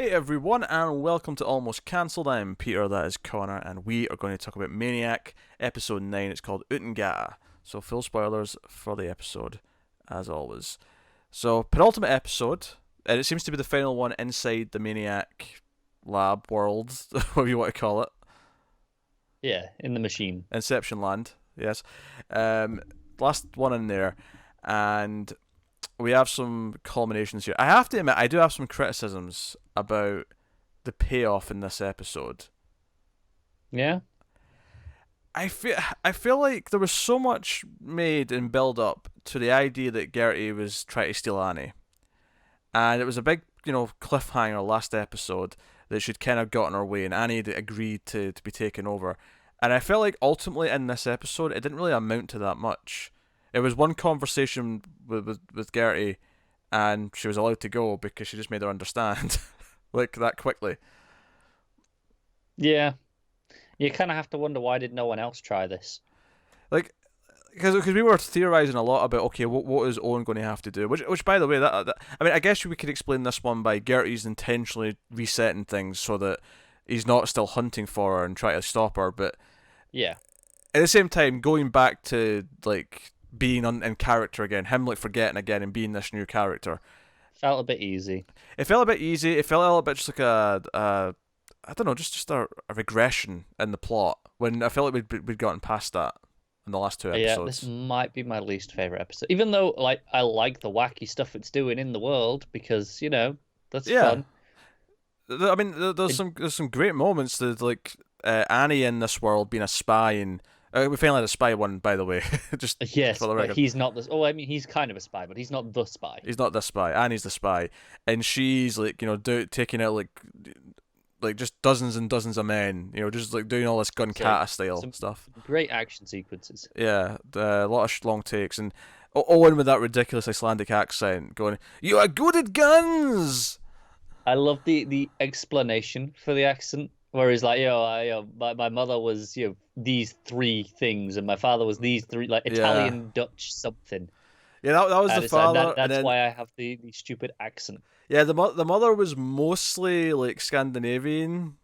Hey everyone, and welcome to Almost Cancelled. I'm Peter, that is Connor, and we are going to talk about Maniac, episode 9. It's called Utangatta. So, full spoilers for the episode, as always. So, penultimate episode, and it seems to be the final one inside the Maniac lab world, whatever you want to call it. Yeah, in the machine. Inception Land, yes. Um, Last one in there, and we have some culminations here. I have to admit, I do have some criticisms about the payoff in this episode. Yeah, I feel like there was so much made and build up to the idea that Gertie was trying to steal Annie, and it was a big cliffhanger last episode that she'd kind of gotten her way, and Annie had agreed to be taken over. And I felt like ultimately in this episode it didn't really amount to that much. It was one conversation with Gertie, and she was allowed to go because she just made her understand, like that quickly. yeah. You kind of have to wonder why did no one else try this? Like, because we were theorizing a lot about, okay, what is Owen going to have to do? Which by the way, that I mean, I guess we could explain this one by Gertie's intentionally resetting things so that he's not still hunting for her and trying to stop her, but Yeah, at the same time, going back to like being in character again, him like forgetting again and being this new character, felt a bit easy. it felt a bit easy. It felt a little bit just like a I don't know, just a regression in the plot when I felt like we'd gotten past that in the last two Yeah, this episodes. might be my least favorite episode. Even though I like the wacky stuff it's doing in the world because, that's Yeah, fun. I mean, It, there's some great moments. That like Annie in this world being a spy, and we finally had a spy one, by the way, just for yes, the but record. he's not the Oh, I mean, he's kind of a spy, but he's not the spy. He's not the spy. Annie's the spy, and she's like taking out like just dozens and dozens of men. Just like doing all this gun So kata style some stuff. great action sequences. Yeah, a lot of long takes, and Owen with that ridiculous Icelandic accent, going, "You are good at guns." I love the explanation for the accent, where he's like, my mother was, these three things, and my father was these three, like Yeah, Italian, Dutch, something. yeah, that was the And it's like father, and that's then why I have the stupid accent. yeah, the mother was mostly like Scandinavian,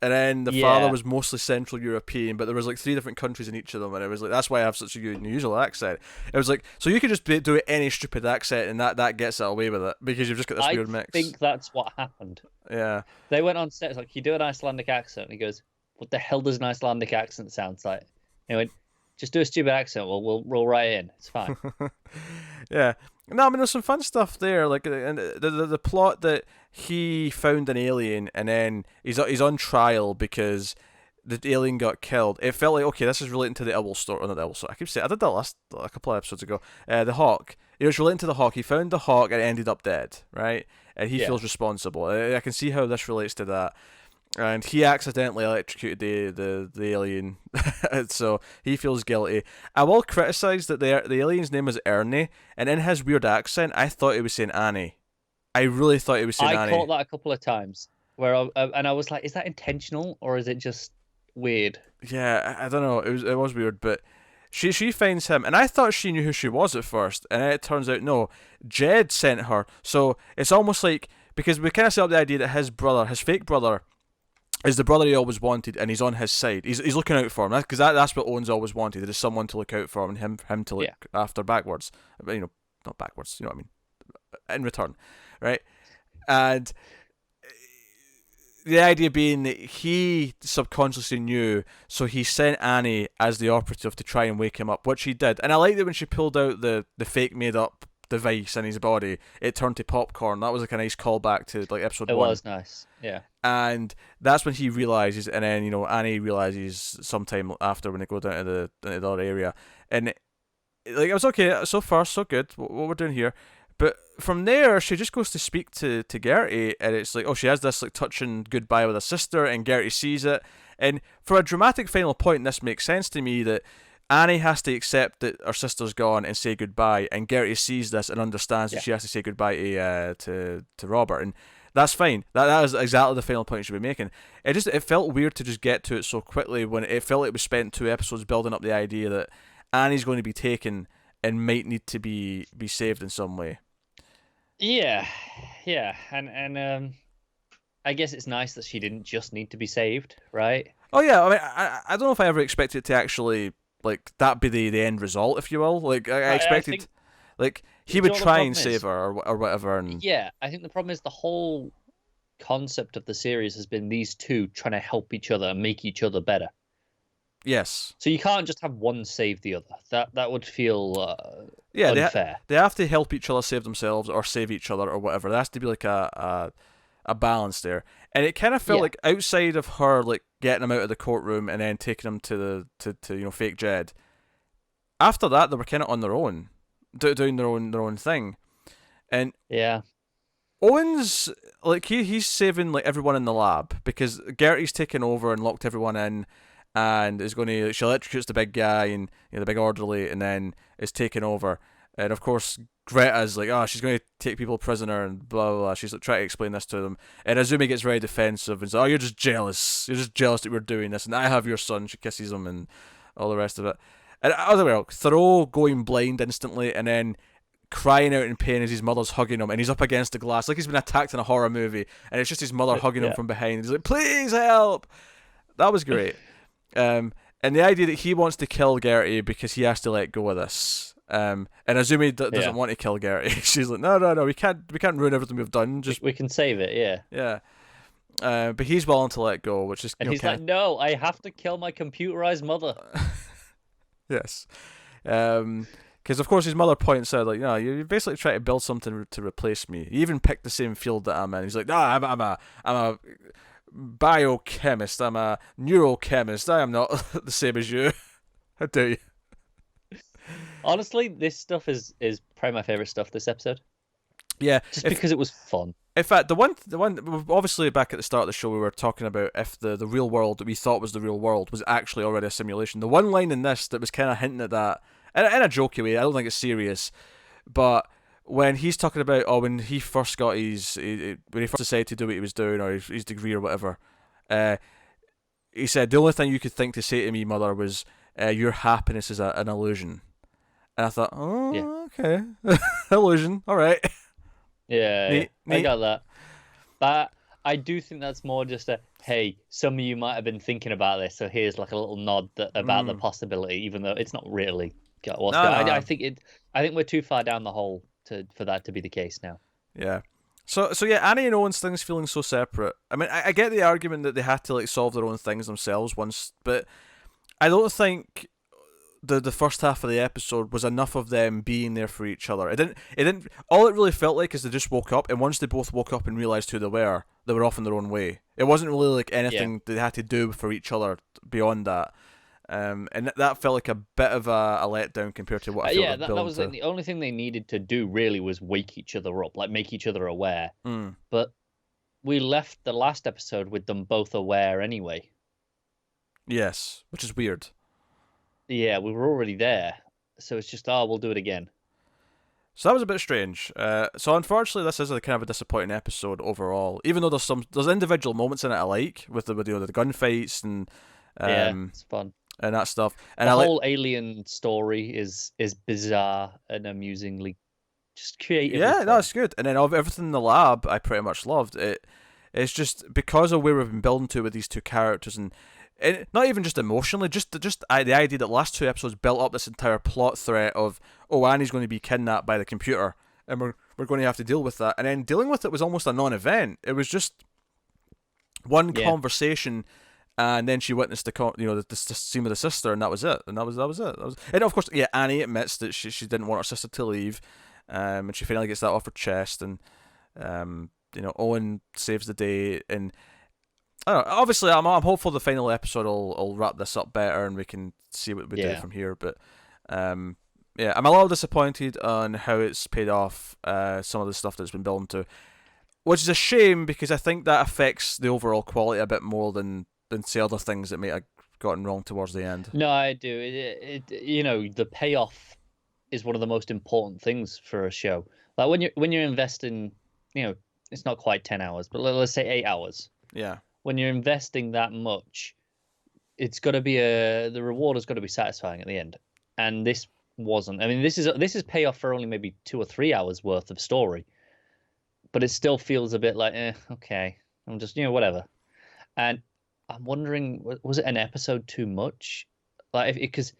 and then the father Yeah, was mostly Central European. But there was like three different countries in each of them, and it was like that's why I have such a unusual accent. It was like so you could just do any stupid accent, and that gets it away with it because you've just got this I weird mix. think that's what happened. Yeah, They went on set, it's like, you do an Icelandic accent. And he goes, what the hell does an Icelandic accent sound like? And he went, just do a stupid accent. We'll write it in. It's fine. yeah. No, I mean there's some fun stuff there, like and the plot that he found an alien and then he's on trial because the alien got killed. It felt like okay, this is relating to the owl story, or not the owl story. I keep saying I did that last a couple of episodes ago. The hawk. It was relating to the hawk. He found the hawk and it ended up dead, right? And he Yeah. feels responsible. I can see how this relates to that. And he accidentally electrocuted the alien, so he feels guilty. I will criticize that the alien's name is Ernie, and in his weird accent, I thought he was saying Annie. I really thought he was saying I Annie. caught that a couple of times and I was like, is that intentional or is it just weird? Yeah, I don't know. It was weird, but she finds him, and I thought she knew who she was at first, and then it turns out no, Jed sent her. So it's almost like because we kind of set up the idea that his brother, his fake brother, is the brother he always wanted, and he's on his side. He's looking out for him because that's what Owen's always wanted. There is someone to look out for him, and him to look Yeah. after backwards. But, not backwards. You know what I mean? In return, right? And the idea being that he subconsciously knew, so he sent Annie as the operative to try and wake him up, which he did. And I like that when she pulled out the fake made up device in his body, it turned to popcorn. That was like a nice callback to like episode It one. was nice. Yeah. And that's when he realizes, and then Annie realizes sometime after when they go down to the other area, and like it was okay so far, so good. What we're doing here, but from there she just goes to speak to Gertie, and it's like she has this like touching goodbye with her sister, and Gertie sees it, and for a dramatic final point, this makes sense to me that Annie has to accept that her sister's gone and say goodbye, and Gertie sees this and understands that Yeah. she has to say goodbye to Robert, and that's fine. That is exactly the final point she should be making. It felt weird to just get to it so quickly when it felt like we spent two episodes building up the idea that Annie's going to be taken and might need to be saved in some way. Yeah. Yeah. And I guess it's nice that she didn't just need to be saved, right? Oh yeah, I mean, I don't know if I ever expected to actually like that be the end result, if you will. Like I I expected, think, like he do you would know what the try and problem save is? her or whatever, and Yeah, I think the problem is the whole concept of the series has been these two trying to help each other and make each other better. yes, So you can't just have one save the other. That would feel yeah, unfair. they have to help each other save themselves or save each other or whatever. There has to be like a balance there, and it kind of felt Yeah, like outside of her like getting him out of the courtroom and then taking him to to fake Jed. After that, they were kind of on their own, doing their own thing, and yeah, Owen's like he's saving like everyone in the lab because Gertie's taken over and locked everyone in, and is going to she electrocutes the big guy and the big orderly, and then is taken over, and of course Greta's like, oh, she's going to take people prisoner and blah blah blah. She's like trying to explain this to them, and Azumi gets very defensive and says, oh, you're just jealous. You're just jealous that we're doing this, and I have your son. She kisses him and all the rest of it. And other way, Thoreau going blind instantly, and then crying out in pain as his mother's hugging him, and he's up against the glass like he's been attacked in a horror movie, and it's just his mother hugging him yeah. from behind. He's like, "Please help!" That was great. And the idea that he wants to kill Gertie because he has to let go of this. And Azumi doesn't want to kill Gertie. She's like, no, we can't ruin everything we've done. Just we can save it, yeah. Yeah. But he's willing to let go, which is And he's like, no, I have to kill my computerized mother. Yes. Because of course his mother points out like, you basically try to build something to replace me. You even picked the same field that I'm in. He's like, I'm a biochemist. I'm a neurochemist. I am not the same as you. How dare you? Honestly, this stuff is probably my favorite stuff this episode. Yeah, Just because it was fun. In fact, the one, obviously back at the start of the show, we were talking about if the real world that we thought was the real world was actually already a simulation. The one line in this that was kind of hinting at that, in a jokey way, I don't think it's serious, but when he's talking about, when he first got when he first decided to do what he was doing, or his degree or whatever, he said, the only thing you could think to say to me, mother, was, your happiness is an illusion. And I thought, okay, illusion, alright. Yeah, I neat. got that. But I do think that's more just hey, some of you might have been thinking about this, so here's like a little nod about the possibility, even though it's not really what's going. I think we're too far down the hole for that to be the case now. Yeah. So yeah, Annie and Owen's things feeling so separate. I mean, I get the argument that they had to like solve their own things themselves once, but I don't think the first half of the episode was enough of them being there for each other. It didn't all it really felt like is they just woke up, and once they both woke up and realized who they were off in their own way. It wasn't really like anything they had to do for each other beyond that. And that felt like a bit of a letdown compared to what I felt that was like the only thing they needed to do really was wake each other up, like make each other aware. But we left the last episode with them both aware anyway. Yes, which is weird. Yeah, we were already there, so it's just we'll do it again. So that was a bit strange. So unfortunately, this is a kind of a disappointing episode overall. Even though there's individual moments in it I like with the gunfights and it's fun and that stuff. And the whole alien story is bizarre and amusingly just creative. Yeah, no, it's good. And then of everything in the lab, I pretty much loved it. It's just because of where we've been building to with these two characters and not even just emotionally, just the idea that the last two episodes built up this entire plot thread of, Annie's going to be kidnapped by the computer, and we're going to have to deal with that. And then dealing with it was almost a non-event. It was just one conversation, and then she witnessed the scene with the sister, and that was it. And that was it. And of course, Annie admits that she didn't want her sister to leave, and she finally gets that off her chest, and Owen saves the day, and I don't know, obviously, I'm hopeful the final episode will wrap this up better and we can see what we do from here. But I'm a little disappointed on how it's paid off some of the stuff that's been building to, which is a shame because I think that affects the overall quality a bit more than say other things that may have gotten wrong towards the end. No, I do. The payoff is one of the most important things for a show. Like when you're investing, it's not quite 10 hours, but let's say 8 hours. Yeah. When you're investing that much, it's got to be the reward has got to be satisfying at the end. And this wasn't. I mean, this is payoff for only maybe 2 or 3 hours worth of story, but it still feels a bit like, okay. I'm just, whatever. And I'm wondering, was it an episode too much? Like, because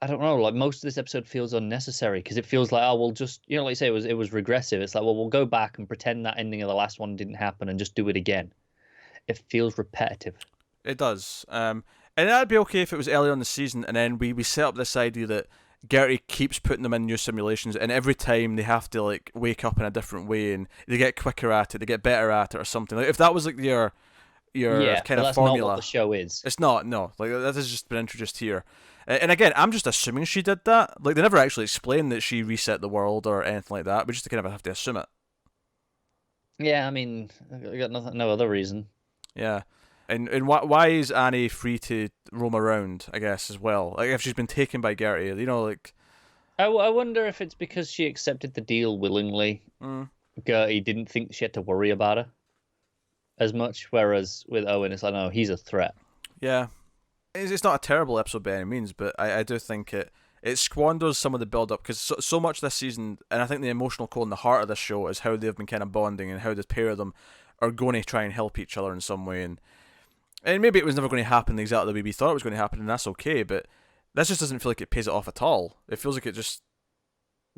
I don't know, like most of this episode feels unnecessary because it feels like, oh, we'll just, like you say, it was regressive. It's like, well, we'll go back and pretend that ending of the last one didn't happen and just do it again. It feels repetitive. It does. And that'd be okay if it was earlier in the season, and then we set up this idea that Gertie keeps putting them in new simulations, and every time they have to like wake up in a different way, and they get quicker at it, they get better at it, or something. Like if that was like your kind of that's formula. not what the show is. It's not. No, like that has just been introduced here. And again, I'm just assuming she did that. Like they never actually explain that she reset the world or anything like that. We just kind of have to assume it. Yeah, I mean, I got no other reason. Yeah. And why is Annie free to roam around, I guess, as well? Like, if she's been taken by Gertie, like... I wonder if it's because she accepted the deal willingly. Gertie didn't think she had to worry about her as much, whereas with Owen, it's like, no, he's a threat. Yeah. It's not a terrible episode by any means, but I do think it squanders some of the build-up, because so much this season, and I think the emotional core in the heart of this show is how they've been kind of bonding and how the pair of them are going to try and help each other in some way, and maybe it was never going to happen exactly the way we thought it was going to happen, and that's okay, but this just doesn't feel like it pays it off at all. It feels like it just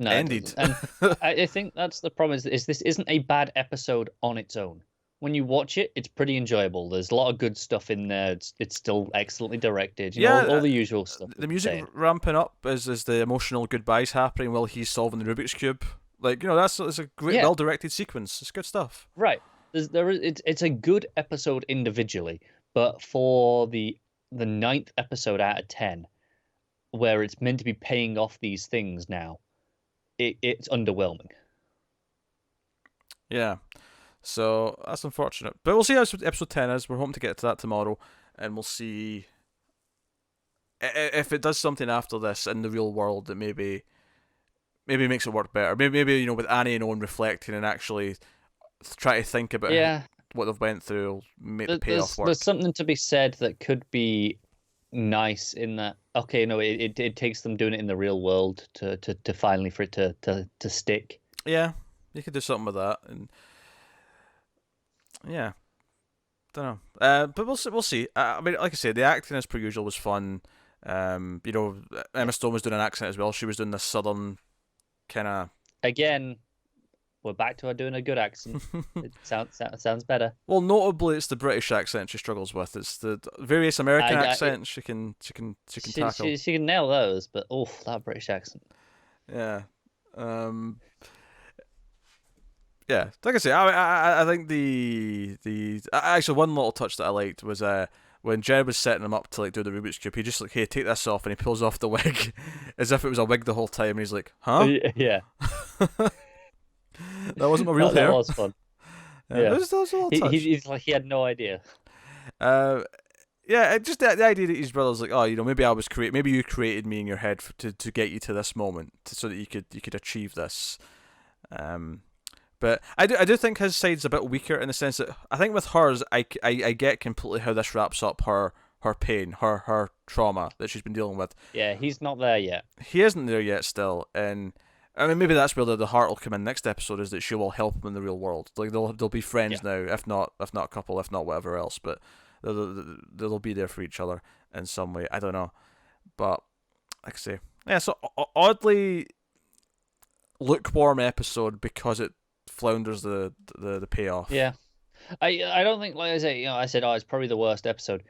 ended. And I think that's the problem, is this isn't a bad episode on its own. When you watch it, it's pretty enjoyable. There's a lot of good stuff in there. It's still excellently directed. All the usual stuff. The music ramping up as the emotional goodbyes happening while he's solving the Rubik's Cube. Like, it's a great, well-directed sequence. It's good stuff. Right. It's a good episode individually, but for the 9th episode out of 10, where it's meant to be paying off these things now, it's underwhelming. Yeah. So that's unfortunate. But we'll see how episode 10 is. We're hoping to get to that tomorrow, and we'll see if it does something after this in the real world that maybe makes it work better. Maybe with Annie and Owen reflecting and actually try to think about what they've went through will make the payoff work. There's something to be said that could be nice in that. Okay, no, it takes them doing it in the real world to finally for it to stick. Yeah, you could do something with that, and yeah, don't know. But we'll see. I mean, like I said, the acting as per usual was fun. Emma Stone was doing an accent as well. She was doing the southern kind of. Again, we're back to her doing a good accent. It sounds better. Well, notably, it's the British accent she struggles with. It's the various American accents she can tackle. She can nail those, but that British accent. Yeah. Yeah, like I say, I think the actually one little touch that I liked was when Jed was setting him up to like do the Rubik's Cube. He just like, hey, take this off, and he pulls off the wig as if it was a wig the whole time. And he's like, huh? Yeah. That wasn't my real hair. That was fun. Yeah. That was a little touch. He's like, he had no idea. Yeah, just the idea that his brother's like, oh, maybe I was maybe you created me in your head to get you to this moment, so that you could achieve this. But I do think his side's a bit weaker in the sense that I think with hers, I get completely how this wraps up her pain, her trauma that she's been dealing with. Yeah, he's not there yet. He isn't there yet still, and I mean maybe that's where the heart will come in next episode, is that she will help him in the real world. Like they'll be friends now, if not a couple, if not whatever else, but they'll be there for each other in some way. I don't know, but like I say, yeah. So oddly lukewarm episode because it flounders the payoff. Yeah, I don't think, like I say, I said, it's probably the worst episode.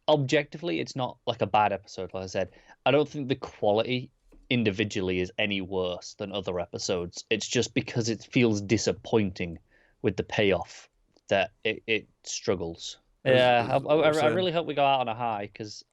Objectively, it's not like a bad episode. Like I said, I don't think the quality individually is any worse than other episodes. It's just because it feels disappointing with the payoff that it struggles. Yeah, I really hope we go out on a high, because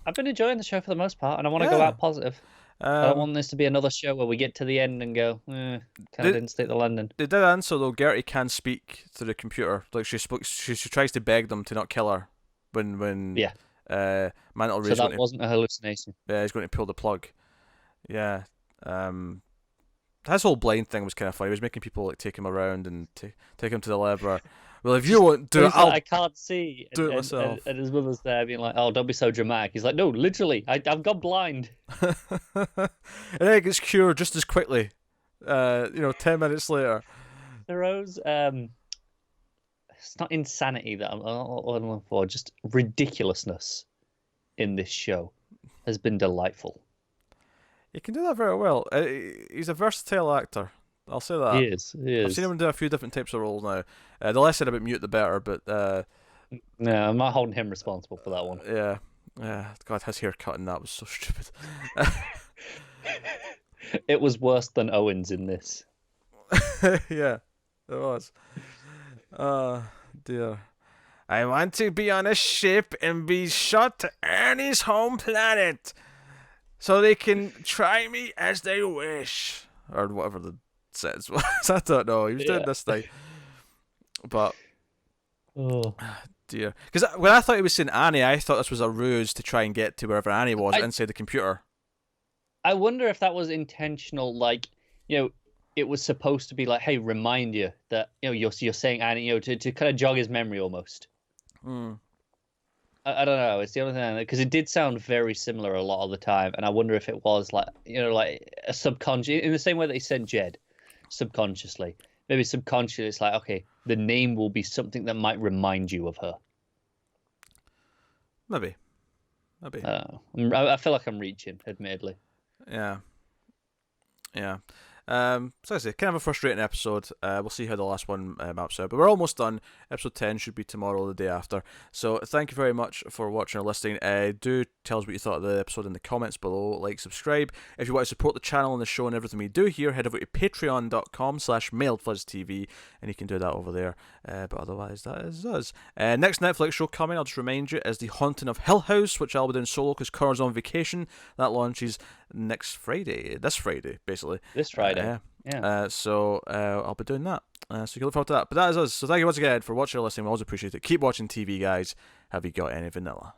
I've been enjoying the show for the most part, and I want to go out positive. I don't want this to be another show where we get to the end and go, kind of didn't stick the landing. They did answer though. Gertie can speak through the computer. Like she tries to beg them to not kill her when Mantle Ray's so that wasn't a hallucination. Yeah, he's going to pull the plug. Yeah. His whole blind thing was kind of funny. He was making people like take him around and take him to the lab. Well, if you won't do it, I can't see. Do it myself. And his mother's there being like, oh, don't be so dramatic. He's like, no, literally, I've gone blind. And then it gets cured just as quickly. 10 minutes later. Thero's it's not insanity that I'm looking for, just ridiculousness in this show has been delightful. He can do that very well. He's a versatile actor. I'll say that. He is. I've seen him do a few different types of roles now. The less said about Mute, the better. But no, I'm not holding him responsible for that one. Yeah. God, his haircut and that was so stupid. It was worse than Owen's in this. Yeah, it was. Oh, dear. I want to be on a ship and be shot to Ernie's home planet so they can try me as they wish. Or whatever the sentence was. I don't know. He was doing this thing. But, dear. Because when I thought he was saying Annie, I thought this was a ruse to try and get to wherever Annie was inside the computer. I wonder if that was intentional, like, it was supposed to be like, hey, remind you that, you're saying Annie, to kind of jog his memory almost. I don't know. It's the only thing, because it did sound very similar a lot of the time, and I wonder if it was like, like a subconscious, in the same way that he sent Jed, subconsciously. Maybe subconsciously, it's like, okay, the name will be something that might remind you of her. Maybe. I feel like I'm reaching, admittedly. Yeah. So I say, kind of a frustrating episode. We'll see how the last one maps out, but we're almost done. Episode 10 should be tomorrow or the day after. So thank you very much for watching or listening. Do tell us what you thought of the episode in the comments below. Like, subscribe. If you want to support the channel and the show and everything we do here, head over to patreon.com/mailedfuzztv, and you can do that over there. But otherwise, that is us. Next Netflix show coming, I'll just remind you, is The Haunting of Hill House, which I'll be doing solo because Connor's on vacation. That launches this Friday, basically. This Friday. So I'll be doing that. So you can look forward to that. But that is us. So thank you once again for watching or listening. We always appreciate it. Keep watching TV, guys. Have you got any vanilla?